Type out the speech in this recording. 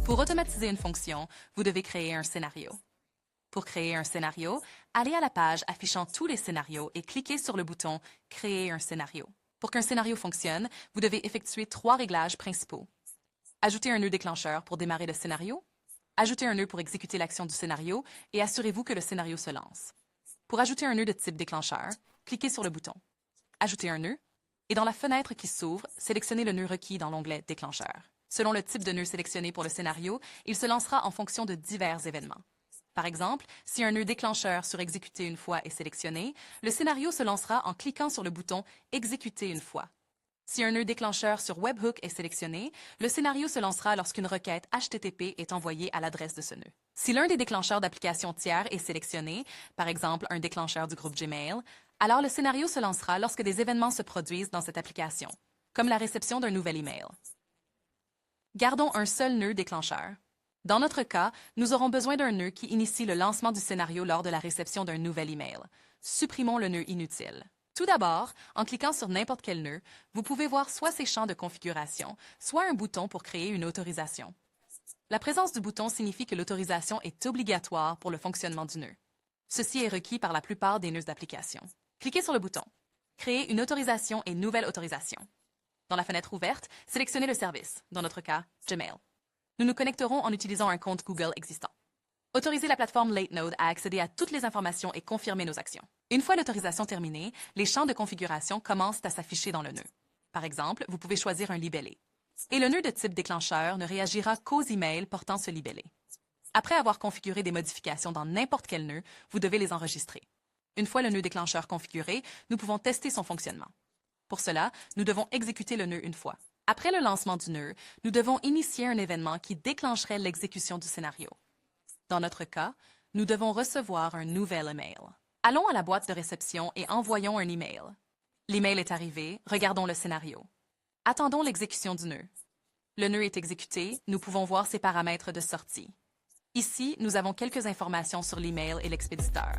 Pour automatiser une fonction, vous devez créer un scénario. Pour créer un scénario, allez à la page affichant tous les scénarios et cliquez sur le bouton « Créer un scénario ». Pour qu'un scénario fonctionne, vous devez effectuer 3 réglages principaux. Ajouter un nœud déclencheur pour démarrer le scénario, ajouter un nœud pour exécuter l'action du scénario et assurez-vous que le scénario se lance. Pour ajouter un nœud de type déclencheur, cliquez sur le bouton « Ajouter un nœud » et dans la fenêtre qui s'ouvre, sélectionnez le nœud requis dans l'onglet « Déclencheur ». Selon le type de nœud sélectionné pour le scénario, il se lancera en fonction de divers événements. Par exemple, si un nœud déclencheur sur exécuter une fois est sélectionné, le scénario se lancera en cliquant sur le bouton exécuter une fois. Si un nœud déclencheur sur webhook est sélectionné, le scénario se lancera lorsqu'une requête HTTP est envoyée à l'adresse de ce nœud. Si l'un des déclencheurs d'applications tiers est sélectionné, par exemple un déclencheur du groupe Gmail, alors le scénario se lancera lorsque des événements se produisent dans cette application, comme la réception d'un nouvel email. Gardons un seul nœud déclencheur. Dans notre cas, nous aurons besoin d'un nœud qui initie le lancement du scénario lors de la réception d'un nouvel email. Supprimons le nœud inutile. Tout d'abord, en cliquant sur n'importe quel nœud, vous pouvez voir soit ses champs de configuration, soit un bouton pour créer une autorisation. La présence du bouton signifie que l'autorisation est obligatoire pour le fonctionnement du nœud. Ceci est requis par la plupart des nœuds d'application. Cliquez sur le bouton « Créer une autorisation et nouvelle autorisation ». Dans la fenêtre ouverte, sélectionnez le service, dans notre cas, Gmail. Nous nous connecterons en utilisant un compte Google existant. Autorisez la plateforme LateNode à accéder à toutes les informations et confirmer nos actions. Une fois l'autorisation terminée, les champs de configuration commencent à s'afficher dans le nœud. Par exemple, vous pouvez choisir un libellé. Et le nœud de type déclencheur ne réagira qu'aux emails portant ce libellé. Après avoir configuré des modifications dans n'importe quel nœud, vous devez les enregistrer. Une fois le nœud déclencheur configuré, nous pouvons tester son fonctionnement. Pour cela, nous devons exécuter le nœud une fois. Après le lancement du nœud, nous devons initier un événement qui déclencherait l'exécution du scénario. Dans notre cas, nous devons recevoir un nouvel email. Allons à la boîte de réception et envoyons un email. L'email est arrivé, regardons le scénario. Attendons l'exécution du nœud. Le nœud est exécuté, nous pouvons voir ses paramètres de sortie. Ici, nous avons quelques informations sur l'email et l'expéditeur.